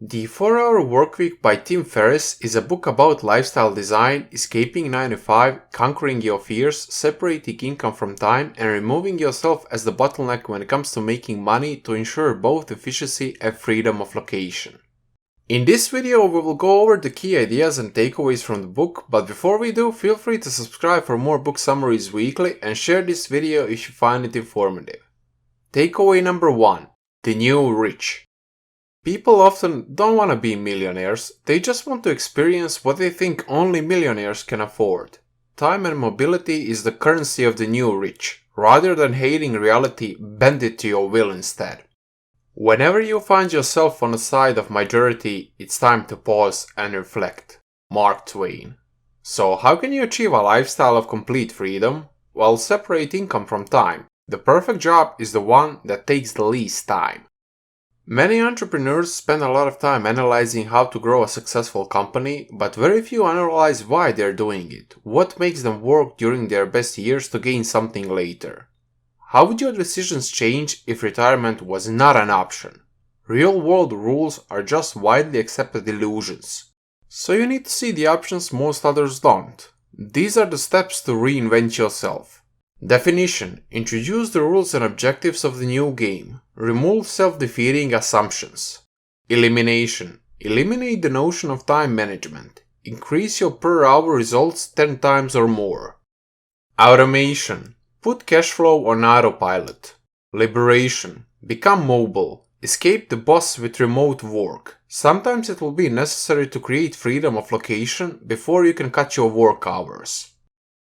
The 4-Hour Workweek by Tim Ferriss is a book about lifestyle design, escaping 9 to 5, conquering your fears, separating income from time, and removing yourself as the bottleneck when it comes to making money to ensure both efficiency and freedom of location. In this video, we will go over the key ideas and takeaways from the book, but before we do, feel free to subscribe for more book summaries weekly and share this video if you find it informative. Takeaway number 1. The New Rich. People often don't want to be millionaires, they just want to experience what they think only millionaires can afford. Time and mobility is the currency of the new rich. Rather than hating reality, bend it to your will instead. Whenever you find yourself on the side of majority, it's time to pause and reflect. Mark Twain. So how can you achieve a lifestyle of complete freedom? Well, separate income from time. The perfect job is the one that takes the least time. Many entrepreneurs spend a lot of time analyzing how to grow a successful company, but very few analyze why they're doing it, what makes them work during their best years to gain something later. How would your decisions change if retirement was not an option? Real-world rules are just widely accepted illusions. So you need to see the options most others don't. These are the steps to reinvent yourself. Definition: introduce the rules and objectives of the new game. Remove self-defeating assumptions. Elimination: eliminate the notion of time management. Increase your per-hour results 10 times or more. Automation: put cash flow on autopilot. Liberation: become mobile. Escape the boss with remote work. Sometimes it will be necessary to create freedom of location before you can cut your work hours.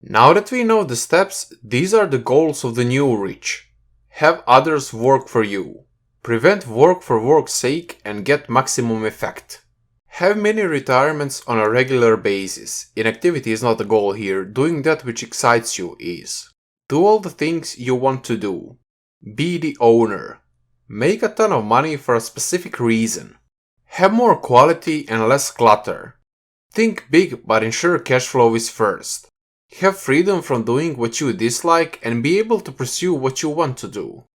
Now that we know the steps, these are the goals of the new rich. Have others work for you. Prevent work for work's sake and get maximum effect. Have many retirements on a regular basis. Inactivity is not the goal here, doing that which excites you is. Do all the things you want to do. Be the owner. Make a ton of money for a specific reason. Have more quality and less clutter. Think big but ensure cash flow is first. Have freedom from doing what you dislike and be able to pursue what you want to do.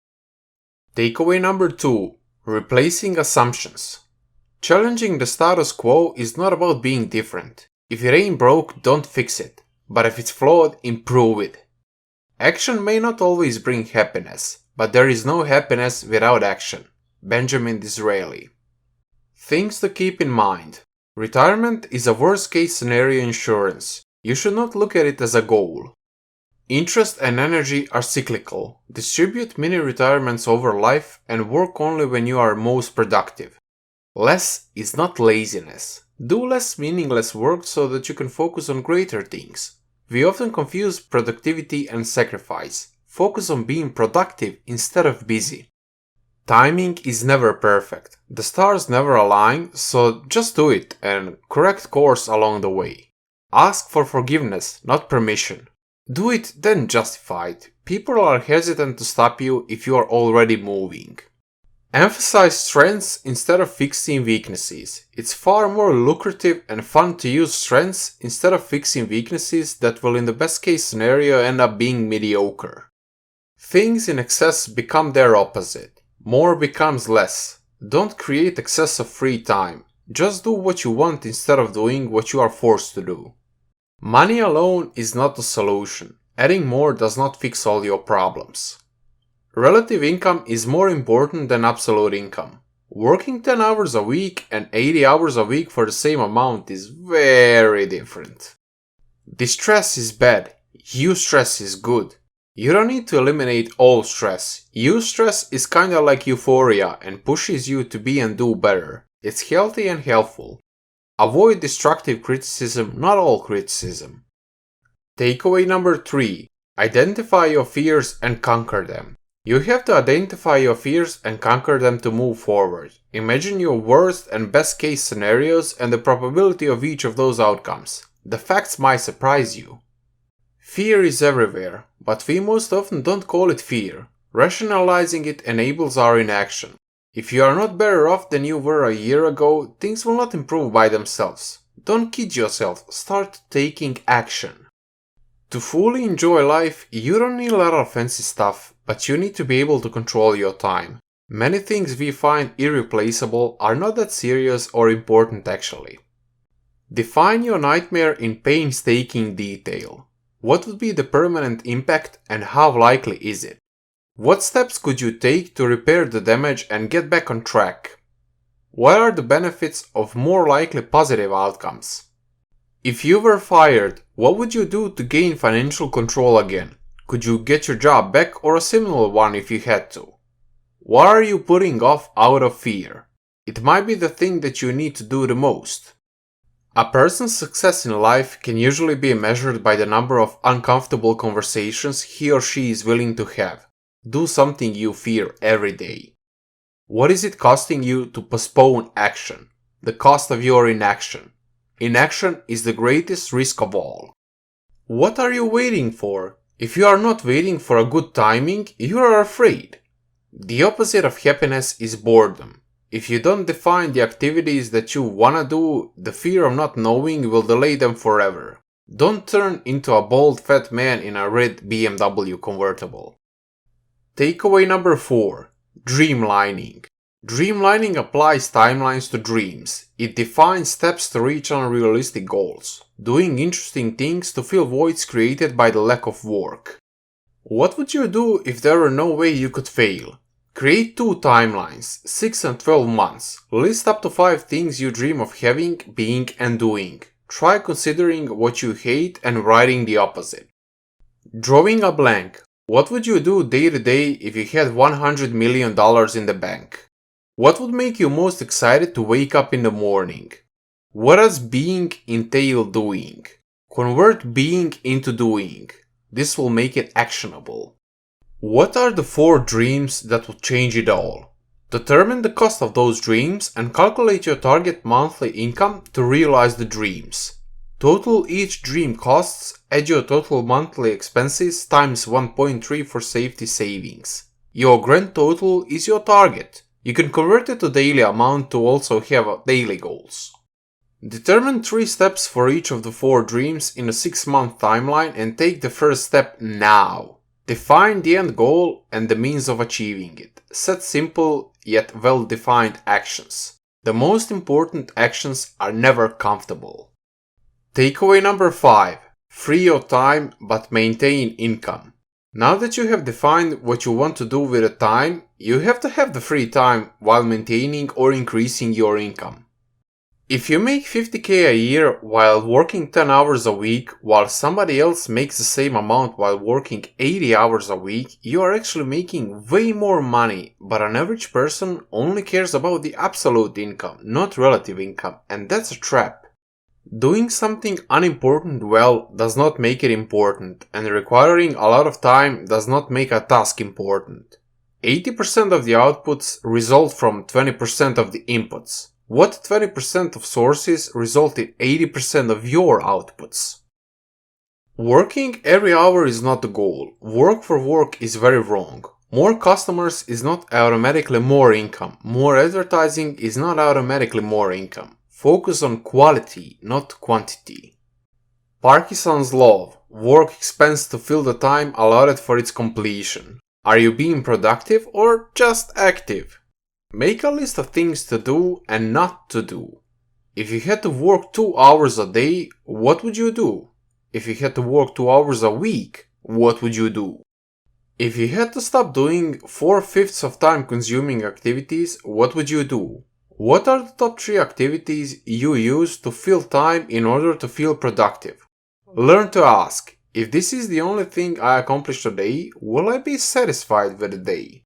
Takeaway number 2. Replacing assumptions. Challenging the status quo is not about being different. If it ain't broke, don't fix it. But if it's flawed, improve it. Action may not always bring happiness, but there is no happiness without action. Benjamin Disraeli. Things to keep in mind. Retirement is a worst-case scenario insurance. You should not look at it as a goal. Interest and energy are cyclical. Distribute mini retirements over life and work only when you are most productive. Less is not laziness. Do less meaningless work so that you can focus on greater things. We often confuse productivity and sacrifice. Focus on being productive instead of busy. Timing is never perfect. The stars never align, so just do it and correct course along the way. Ask for forgiveness, not permission. Do it, then justify it. People are hesitant to stop you if you are already moving. Emphasize strengths instead of fixing weaknesses. It's far more lucrative and fun to use strengths instead of fixing weaknesses that will in the best case scenario end up being mediocre. Things in excess become their opposite. More becomes less. Don't create excess of free time. Just do what you want instead of doing what you are forced to do. Money alone is not the solution. Adding more does not fix all your problems. Relative income is more important than absolute income. Working 10 hours a week and 80 hours a week for the same amount is very different. Distress is bad. Eustress is good. You don't need to eliminate all stress. Eustress is kinda like euphoria and pushes you to be and do better. It's healthy and helpful. Avoid destructive criticism, not all criticism. Takeaway number 3. Identify your fears and conquer them. You have to identify your fears and conquer them to move forward. Imagine your worst and best case scenarios and the probability of each of those outcomes. The facts might surprise you. Fear is everywhere, but we most often don't call it fear. Rationalizing it enables our inaction. If you are not better off than you were a year ago, things will not improve by themselves. Don't kid yourself, start taking action. To fully enjoy life, you don't need a lot of fancy stuff, but you need to be able to control your time. Many things we find irreplaceable are not that serious or important actually. Define your nightmare in painstaking detail. What would be the permanent impact and how likely is it? What steps could you take to repair the damage and get back on track? What are the benefits of more likely positive outcomes? If you were fired, what would you do to gain financial control again? Could you get your job back or a similar one if you had to? What are you putting off out of fear? It might be the thing that you need to do the most. A person's success in life can usually be measured by the number of uncomfortable conversations he or she is willing to have. Do something you fear every day. What is it costing you to postpone action? The cost of your inaction. Inaction is the greatest risk of all. What are you waiting for? If you are not waiting for a good timing, you are afraid. The opposite of happiness is boredom. If you don't define the activities that you wanna do, the fear of not knowing will delay them forever. Don't turn into a bald fat man in a red BMW convertible. Takeaway number 4. Dreamlining. Dreamlining applies timelines to dreams. It defines steps to reach unrealistic goals, doing interesting things to fill voids created by the lack of work. What would you do if there were no way you could fail? Create 2 timelines, 6 and 12 months. List up to 5 things you dream of having, being and doing. Try considering what you hate and writing the opposite. Drawing a blank. What would you do day to day if you had $100 million in the bank? What would make you most excited to wake up in the morning? What does being entail doing? Convert being into doing. This will make it actionable. What are the 4 dreams that will change it all? Determine the cost of those dreams and calculate your target monthly income to realize the dreams. Total each dream costs, add your total monthly expenses times 1.3 for safety savings. Your grand total is your target. You can convert it to daily amount to also have daily goals. Determine 3 steps for each of the 4 dreams in a 6-month timeline and take the first step now. Define the end goal and the means of achieving it. Set simple yet well-defined actions. The most important actions are never comfortable. Takeaway number 5. Free your time but maintain income. Now that you have defined what you want to do with the time, you have to have the free time while maintaining or increasing your income. If you make $50,000 a year while working 10 hours a week, while somebody else makes the same amount while working 80 hours a week, you are actually making way more money, but an average person only cares about the absolute income, not relative income, and that's a trap. Doing something unimportant well does not make it important, and requiring a lot of time does not make a task important. 80% of the outputs result from 20% of the inputs. What 20% of sources result in 80% of your outputs? Working every hour is not the goal. Work for work is very wrong. More customers is not automatically more income. More advertising is not automatically more income. Focus on quality, not quantity. Parkinson's law. Work expense to fill the time allotted for its completion. Are you being productive or just active? Make a list of things to do and not to do. If you had to work 2 hours a day, what would you do? If you had to work 2 hours a week, what would you do? If you had to stop doing 4/5 of time consuming activities, what would you do? What are the top 3 activities you use to fill time in order to feel productive? Learn to ask, if this is the only thing I accomplished today, will I be satisfied with the day?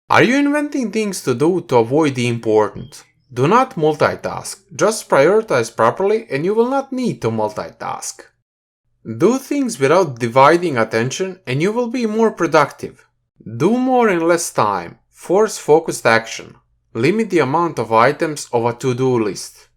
Are you inventing things to do to avoid the important? Do not multitask, just prioritize properly and you will not need to multitask. Do things without dividing attention and you will be more productive. Do more in less time, force focused action. Limit the amount of items of a to-do list.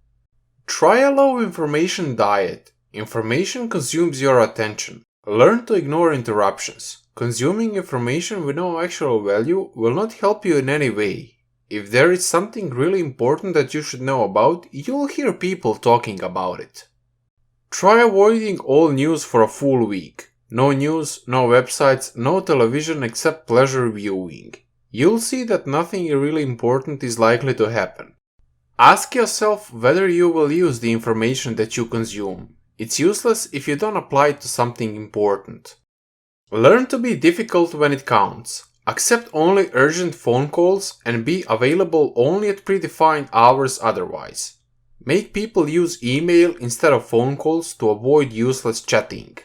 Try a low information diet. Information consumes your attention. Learn to ignore interruptions. Consuming information with no actual value will not help you in any way. If there is something really important that you should know about, you'll hear people talking about it. Try avoiding all news for a full week. No news, no websites, no television except pleasure viewing. you'll see that nothing really important is likely to happen. Ask yourself whether you will use the information that you consume. It's useless if you don't apply it to something important. Learn to be difficult when it counts. Accept only urgent phone calls and be available only at predefined hours otherwise. Make people use email instead of phone calls to avoid useless chatting.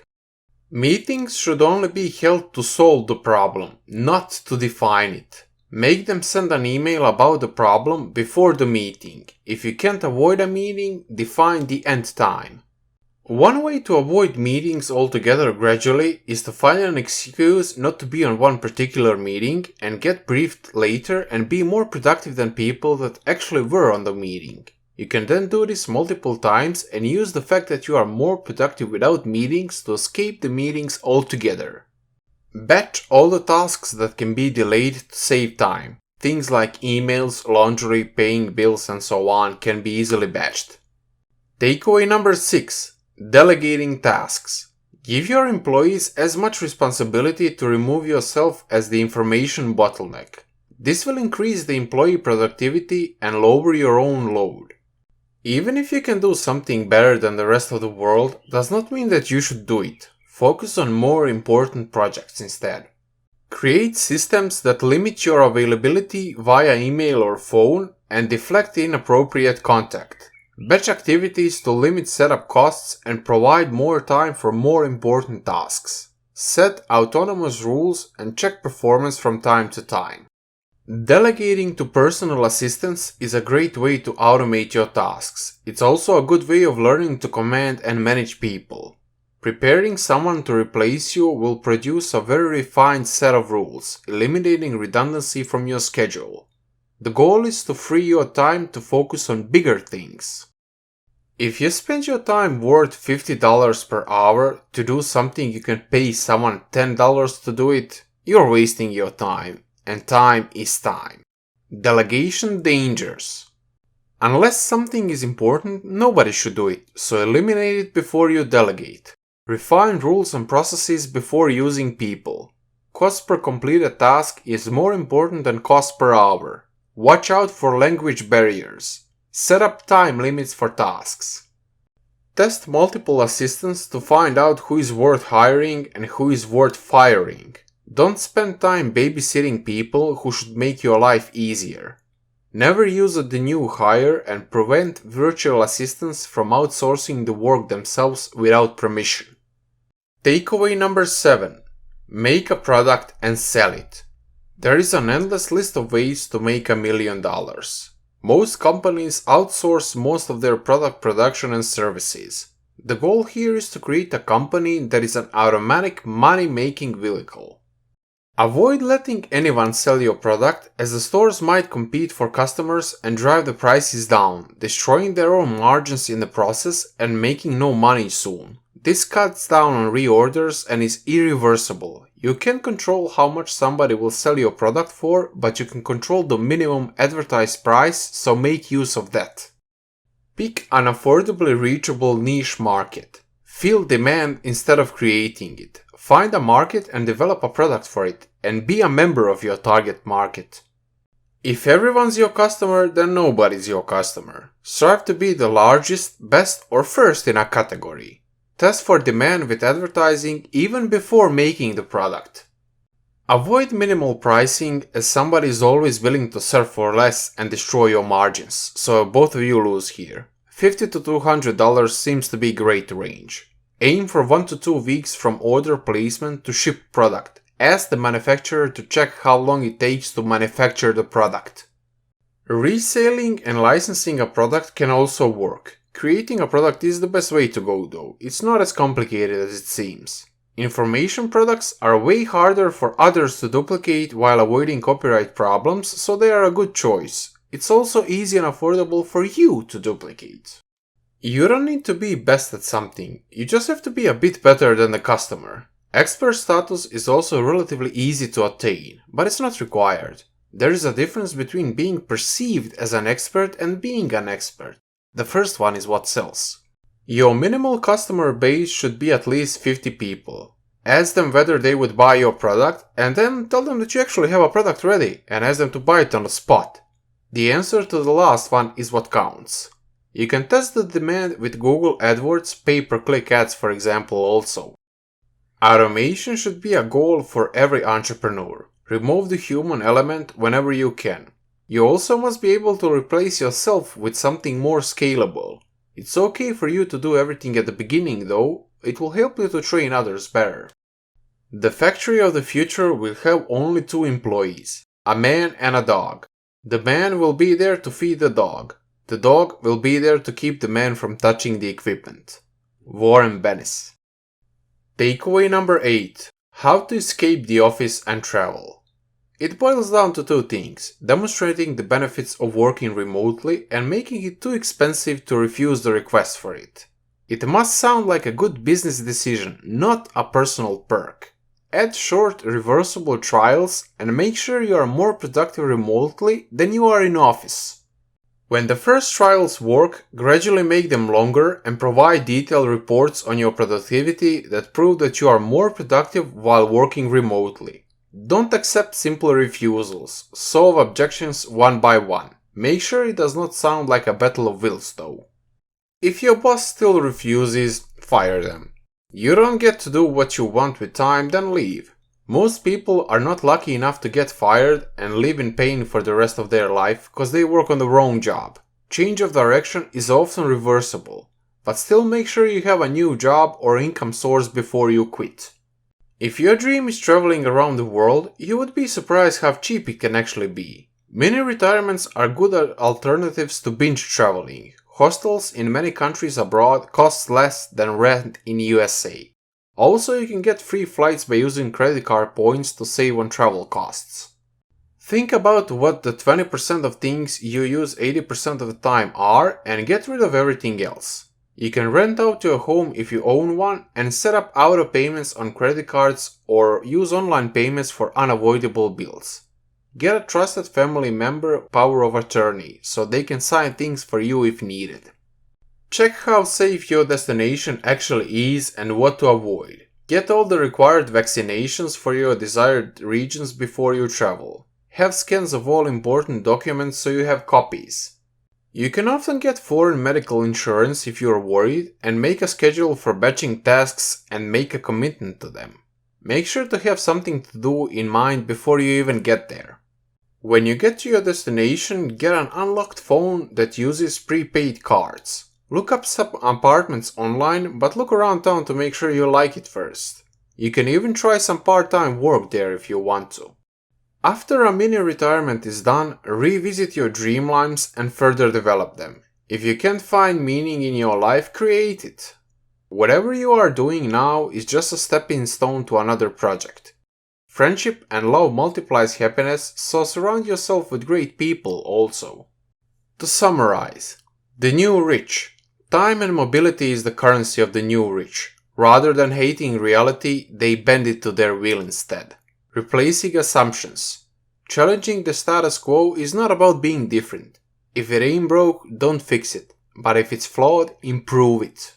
Meetings should only be held to solve the problem, not to define it. Make them send an email about the problem before the meeting. If you can't avoid a meeting, define the end time. One way to avoid meetings altogether gradually is to find an excuse not to be on one particular meeting and get briefed later and be more productive than people that actually were on the meeting. You can then do this multiple times and use the fact that you are more productive without meetings to escape the meetings altogether. Batch all the tasks that can be delayed to save time. Things like emails, laundry, paying bills and so on can be easily batched. Takeaway number 6. Delegating tasks. Give your employees as much responsibility to remove yourself as the information bottleneck. This will increase the employee productivity and lower your own load. Even if you can do something better than the rest of the world, does not mean that you should do it. Focus on more important projects instead. Create systems that limit your availability via email or phone and deflect inappropriate contact. Batch activities to limit setup costs and provide more time for more important tasks. Set autonomous rules and check performance from time to time. Delegating to personal assistants is a great way to automate your tasks. It's also a good way of learning to command and manage people. Preparing someone to replace you will produce a very refined set of rules, eliminating redundancy from your schedule. The goal is to free your time to focus on bigger things. If you spend your time worth $50 per hour to do something you can pay someone $10 to do it, you're wasting your time, and time is time. Delegation dangers. Unless something is important, nobody should do it, so eliminate it before you delegate. Refine rules and processes before using people. Cost per completed task is more important than cost per hour. Watch out for language barriers. Set up time limits for tasks. Test multiple assistants to find out who is worth hiring and who is worth firing. Don't spend time babysitting people who should make your life easier. Never use the new hire and prevent virtual assistants from outsourcing the work themselves without permission. Takeaway number 7. Make a product and sell it. There is an endless list of ways to make $1 million. Most companies outsource most of their product production and services. The goal here is to create a company that is an automatic money-making vehicle. Avoid letting anyone sell your product, as the stores might compete for customers and drive the prices down, destroying their own margins in the process and making no money soon. This cuts down on reorders and is irreversible. You can't control how much somebody will sell your product for, but you can control the minimum advertised price, so make use of that. Pick an affordably reachable niche market. Feel demand instead of creating it. Find a market and develop a product for it, and be a member of your target market. If everyone's your customer, then nobody's your customer. Strive to be the largest, best, or first in a category. Test for demand with advertising even before making the product. Avoid minimal pricing, as somebody is always willing to sell for less and destroy your margins, so both of you lose here. $50 to $200 seems to be a great range. Aim for 1 to 2 weeks from order placement to ship product. Ask the manufacturer to check how long it takes to manufacture the product. Reselling and licensing a product can also work. Creating a product is the best way to go though. It's not as complicated as it seems. Information products are way harder for others to duplicate while avoiding copyright problems, so they are a good choice. It's also easy and affordable for you to duplicate. You don't need to be best at something, you just have to be a bit better than the customer. Expert status is also relatively easy to attain, but it's not required. There is a difference between being perceived as an expert and being an expert. The first one is what sells. Your minimal customer base should be at least 50 people. Ask them whether they would buy your product, and then tell them that you actually have a product ready and ask them to buy it on the spot. The answer to the last one is what counts. You can test the demand with Google AdWords pay-per-click ads, for example, also. Automation should be a goal for every entrepreneur. Remove the human element whenever you can. You also must be able to replace yourself with something more scalable. It's okay for you to do everything at the beginning though, it will help you to train others better. The factory of the future will have only 2 employees, a man and a dog. The man will be there to feed the dog. The dog will be there to keep the man from touching the equipment. Warren Bennis. Takeaway number 8. How to escape the office and travel. It boils down to 2 things, demonstrating the benefits of working remotely and making it too expensive to refuse the request for it. It must sound like a good business decision, not a personal perk. Add short, reversible trials and make sure you are more productive remotely than you are in office. When the first trials work, gradually make them longer and provide detailed reports on your productivity that prove that you are more productive while working remotely. Don't accept simple refusals. Solve objections one by one. Make sure it does not sound like a battle of wills though. If your boss still refuses, fire them. You don't get to do what you want with time, then leave. Most people are not lucky enough to get fired and live in pain for the rest of their life because they work on the wrong job. Change of direction is often reversible, but still make sure you have a new job or income source before you quit. If your dream is traveling around the world, you would be surprised how cheap it can actually be. Mini retirements are good alternatives to binge traveling. Hostels in many countries abroad cost less than rent in USA. Also, you can get free flights by using credit card points to save on travel costs. Think about what the 20% of things you use 80% of the time are and get rid of everything else. You can rent out your home if you own one and set up auto payments on credit cards or use online payments for unavoidable bills. Get a trusted family member power of attorney so they can sign things for you if needed. Check how safe your destination actually is and what to avoid. Get all the required vaccinations for your desired regions before you travel. Have scans of all important documents so you have copies. You can often get foreign medical insurance if you are worried and make a schedule for batching tasks and make a commitment to them. Make sure to have something to do in mind before you even get there. When you get to your destination, get an unlocked phone that uses prepaid cards. Look up some apartments online, but look around town to make sure you like it first. You can even try some part-time work there if you want to. After a mini retirement is done, revisit your dreamlines and further develop them. If you can't find meaning in your life, create it. Whatever you are doing now is just a stepping stone to another project. Friendship and love multiplies happiness, so surround yourself with great people also. To summarize, the new rich. Time and mobility is the currency of the new rich. Rather than hating reality, they bend it to their will instead. Replacing assumptions. Challenging the status quo is not about being different. If it ain't broke, don't fix it. But if it's flawed, improve it.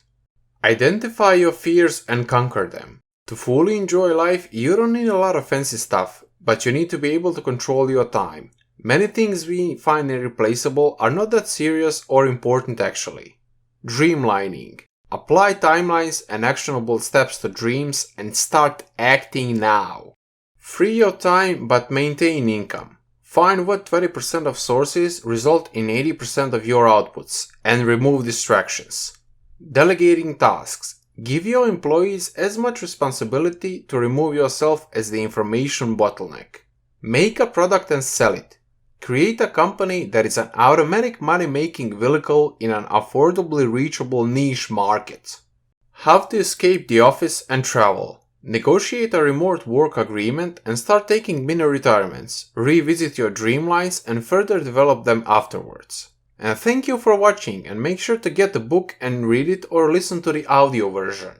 Identify your fears and conquer them. To fully enjoy life, you don't need a lot of fancy stuff, but you need to be able to control your time. Many things we find irreplaceable are not that serious or important actually. Dreamlining. Apply timelines and actionable steps to dreams and start acting now. Free your time but maintain income. Find what 20% of sources result in 80% of your outputs and remove distractions. Delegating tasks. Give your employees as much responsibility to remove yourself as the information bottleneck. Make a product and sell it. Create a company that is an automatic money-making vehicle in an affordably reachable niche market. How to escape the office and travel. Negotiate a remote work agreement and start taking mini retirements. Revisit your dreamlines and further develop them afterwards. And thank you for watching, and make sure to get the book and read it or listen to the audio version.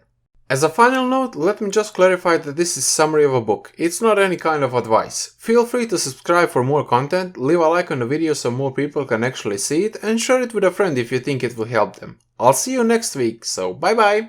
As a final note, let me just clarify that this is a summary of a book. It's not any kind of advice. Feel free to subscribe for more content, leave a like on the video so more people can actually see it, and share it with a friend if you think it will help them. I'll see you next week, so bye bye!